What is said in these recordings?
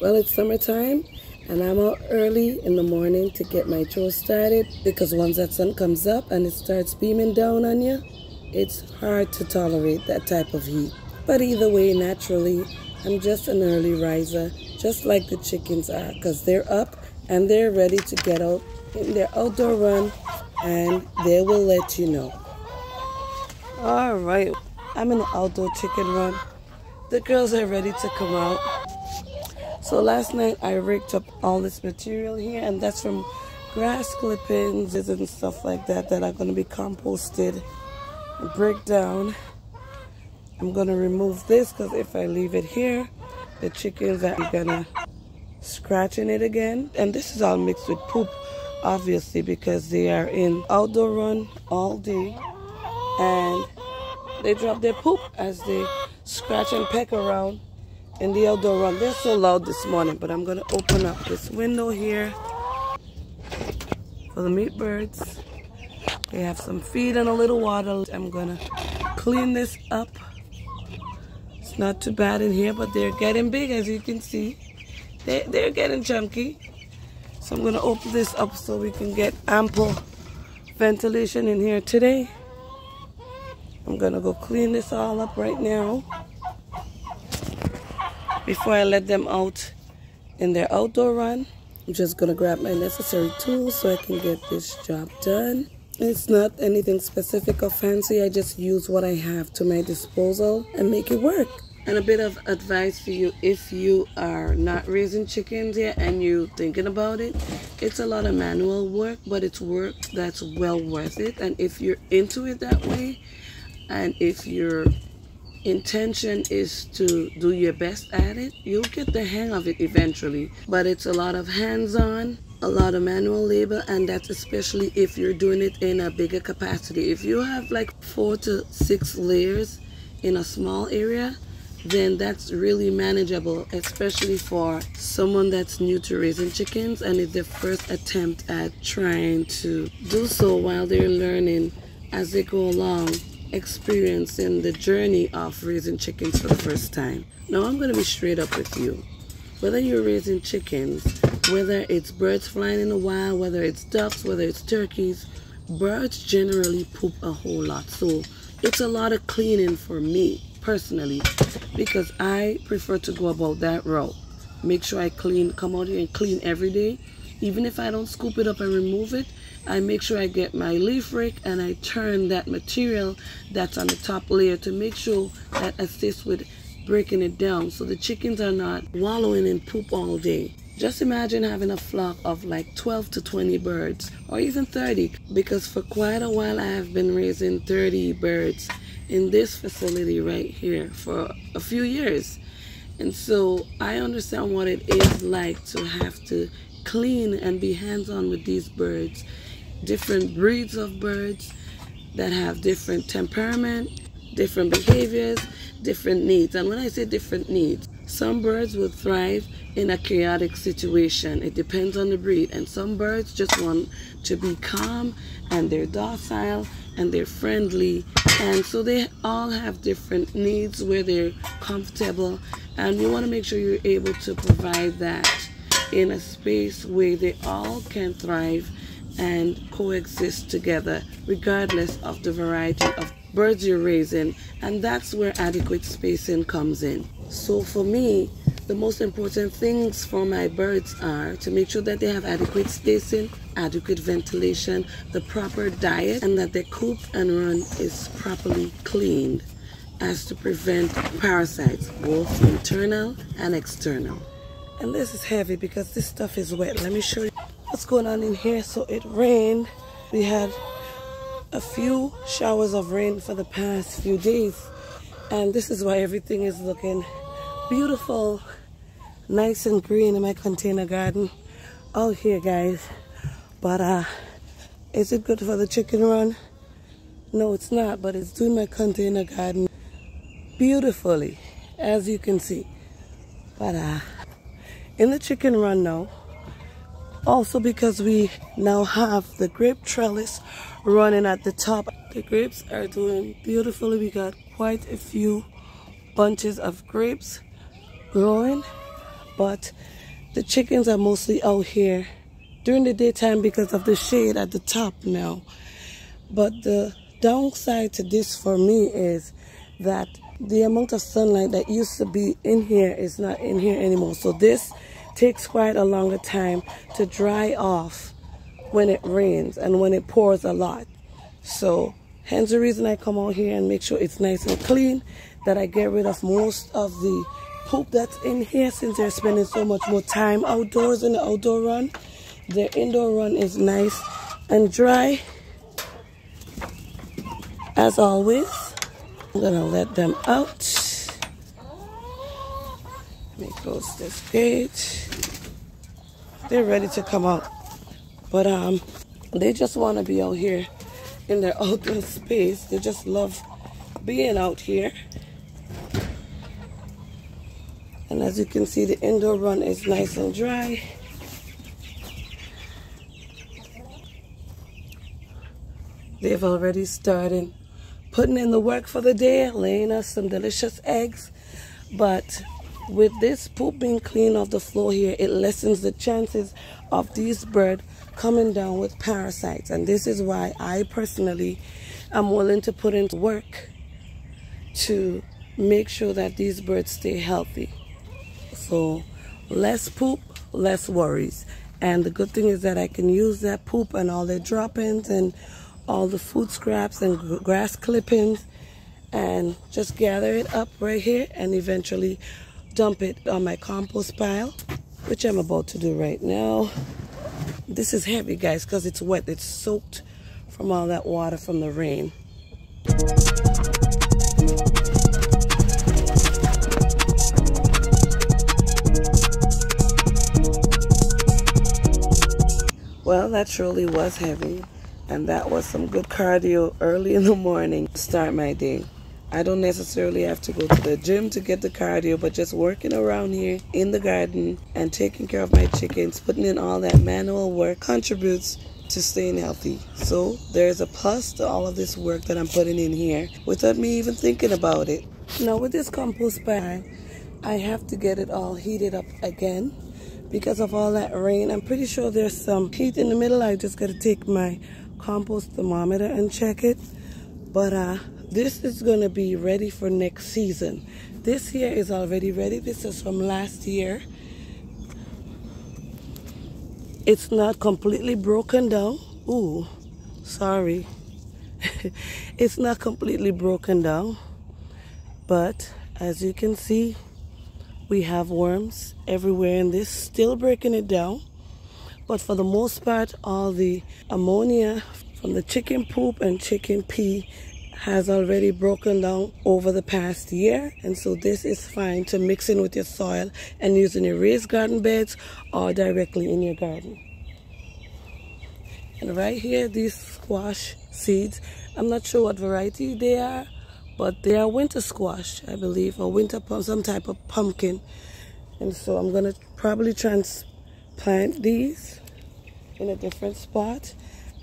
Well, it's summertime and I'm out early in the morning to get my chores started, because once that sun comes up and it starts beaming down on you, it's hard to tolerate that type of heat. But either way, naturally, I'm just an early riser, just like the chickens are, because they're up and they're ready to get out in their outdoor run, and they will let you know. All right, I'm in the outdoor chicken run. The girls are ready to come out. So last night I raked up all this material here, and that's from grass clippings and stuff like that that are going to be composted and break down. I'm going to remove this because if I leave it here, the chickens are going to scratch in it again. And this is all mixed with poop, obviously, because they are in outdoor run all day and they drop their poop as they scratch and peck around in the outdoor run. They're so loud this morning, but I'm going to open up this window here for the meat birds. They have some feed and a little water. I'm going to clean this up. It's not too bad in here, but they're getting big, as you can see. They're getting chunky. So I'm going to open this up so we can get ample ventilation in here today. I'm going to go clean this all up right now before I let them out in their outdoor run. I'm just going to grab my necessary tools so I can get this job done. It's not anything specific or fancy. I just use what I have to my disposal and make it work. And a bit of advice for you, if you are not raising chickens yet and you're thinking about it, it's a lot of manual work, but it's work that's well worth it. And if you're into it that way, and if your intention is to do your best at it, you'll get the hang of it eventually. But it's a lot of hands-on, a lot of manual labor, and that's especially if you're doing it in a bigger capacity. If you have like 4 to 6 layers in a small area, then that's really manageable, especially for someone that's new to raising chickens and it's their first attempt at trying to do so while they're learning as they go along, experiencing the journey of raising chickens for the first time. Now I'm going to be straight up with you. Whether you're raising chickens, whether it's birds flying in the wild, whether it's ducks, whether it's turkeys, birds generally poop a whole lot. So it's a lot of cleaning for me personally, because I prefer to go about that route. Make sure I clean, come out here and clean every day. Even if I don't scoop it up and remove it, I make sure I get my leaf rake and I turn that material that's on the top layer to make sure that assists with breaking it down so the chickens are not wallowing in poop all day. Just imagine having a flock of like 12 to 20 birds, or even 30, because for quite a while I have been raising 30 birds in this facility right here for a few years. And so I understand what it is like to have to clean and be hands-on with these birds. Different breeds of birds that have different temperament, different behaviors, different needs. And when I say different needs, some birds will thrive in a chaotic situation. It depends on the breed. And some birds just want to be calm, and they're docile and they're friendly. And so they all have different needs where they're comfortable. And you want to make sure you're able to provide that in a space where they all can thrive and coexist together, regardless of the variety of birds you're raising. And that's where adequate spacing comes in. So for me, the most important things for my birds are to make sure that they have adequate spacing, adequate ventilation, the proper diet, and that their coop and run is properly cleaned as to prevent parasites, both internal and external. And this is heavy because this stuff is wet. Let me show you what's going on in here. So it rained. We had a few showers of rain for the past few days, and this is why everything is looking beautiful, nice and green in my container garden out here, guys. But is it good for the chicken run? No, it's not, but it's doing my container garden beautifully, as you can see. But in the chicken run now, also because we now have the grape trellis running at the top, the grapes are doing beautifully. We got quite a few bunches of grapes growing, but the chickens are mostly out here during the daytime because of the shade at the top now. But the downside to this for me is that the amount of sunlight that used to be in here is not in here anymore. So this takes quite a longer time to dry off when it rains and when it pours a lot. So hence the reason I come out here and make sure it's nice and clean, that I get rid of most of the poop that's in here, since they're spending so much more time outdoors in the outdoor run. Their indoor run is nice and dry. As always, I'm gonna let them out. Let me close this gate. They're ready to come out, but they just want to be out here in their outdoor space. They just love being out here. And as you can see, the indoor run is nice and dry. They've already started putting in the work for the day, laying us some delicious eggs. But with this poop being clean off the floor here, it lessens the chances of these birds coming down with parasites. And this is why I personally am willing to put in work to make sure that these birds stay healthy. So less poop, less worries. And the good thing is that I can use that poop and all the droppings and all the food scraps and grass clippings and just gather it up right here and eventually dump it on my compost pile, which I'm about to do right now. This is heavy, guys, because it's wet. It's soaked from all that water from the rain. Well, that surely was heavy, and that was some good cardio early in the morning to start my day. I don't necessarily have to go to the gym to get the cardio, but just working around here in the garden and taking care of my chickens, putting in all that manual work contributes to staying healthy. So there's a plus to all of this work that I'm putting in here without me even thinking about it. Now with this compost pile, I have to get it all heated up again because of all that rain. I'm pretty sure there's some heat in the middle. I just got to take my compost thermometer and check it. But this is going to be ready for next season. This here is already ready. This is from last year. It's not completely broken down. Ooh, sorry. It's not completely broken down. But as you can see, we have worms everywhere in this, still breaking it down. But for the most part, all the ammonia from the chicken poop and chicken pee has already broken down over the past year. And so this is fine to mix in with your soil and use in your raised garden beds or directly in your garden. And right here, these squash seeds, I'm not sure what variety they are, but they are winter squash, I believe, or winter some type of pumpkin. And so I'm going to probably transplant these in a different spot.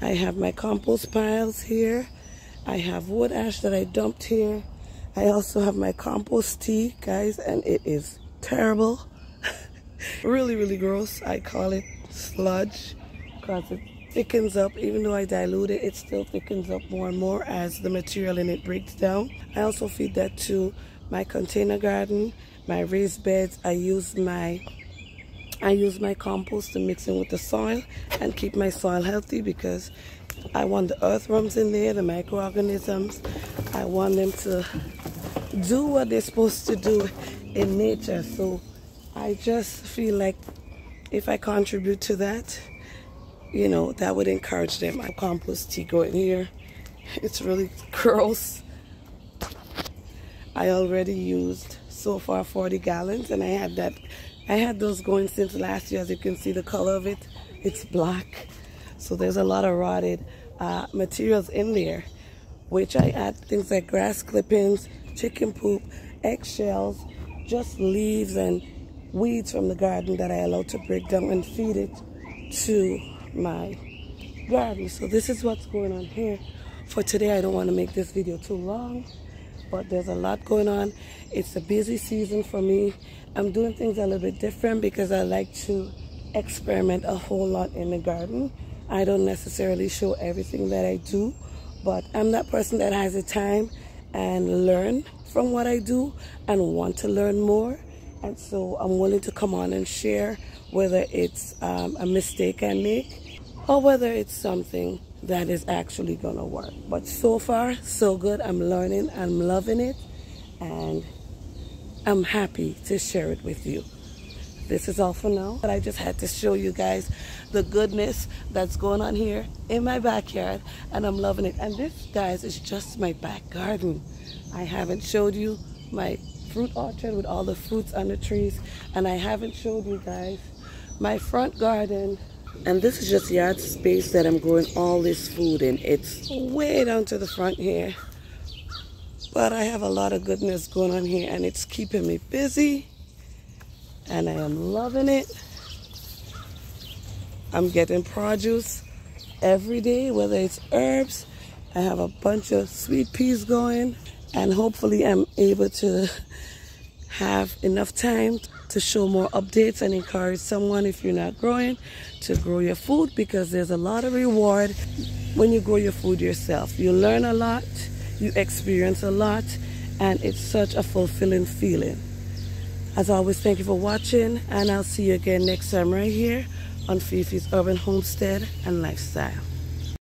I have my compost piles here. I have wood ash that I dumped here. I also have my compost tea, guys, and it is terrible. Really, really gross. I call it sludge because it thickens up. Even though I dilute it, it still thickens up more and more as the material in it breaks down. I also feed that to my container garden, my raised beds. I use my compost to mix in with the soil and keep my soil healthy because I want the earthworms in there, the microorganisms. I want them to do what they're supposed to do in nature. So I just feel like if I contribute to that, you know, that would encourage them. My compost tea going here. It's really gross. I already used so far 40 gallons, and I had those going since last year. As you can see, the color of it, it's black. So there's a lot of rotted materials in there, which I add things like grass clippings, chicken poop, eggshells, just leaves and weeds from the garden that I allow to break down and feed it to my garden. So this is what's going on here for today. I don't want to make this video too long. but there's a lot going on. It's a busy season for me. I'm doing things a little bit different because I like to experiment a whole lot in the garden. I don't necessarily show everything that I do, but I'm that person that has the time and learn from what I do and want to learn more. And so I'm willing to come on and share, whether it's a mistake I make or whether it's something that is actually gonna work. But so far, so good. I'm learning, I'm loving it, and I'm happy to share it with you. This is all for now, but I just had to show you guys the goodness that's going on here in my backyard, and I'm loving it. And this, guys, is just my back garden. I haven't showed you my fruit orchard with all the fruits on the trees, and I haven't showed you guys my front garden. And this is just yard space that I'm growing all this food in. It's way down to the front here, but I have a lot of goodness going on here, and it's keeping me busy, and I am loving it. I'm getting produce every day, whether it's herbs. I have a bunch of sweet peas going, and hopefully I'm able to have enough time to show more updates and encourage someone, if you're not growing, to grow your food, because there's a lot of reward when you grow your food yourself. You learn a lot, you experience a lot, and it's such a fulfilling feeling. As always, thank you for watching, and I'll see you again next time right here on Fifi's Urban Homestead and Lifestyle.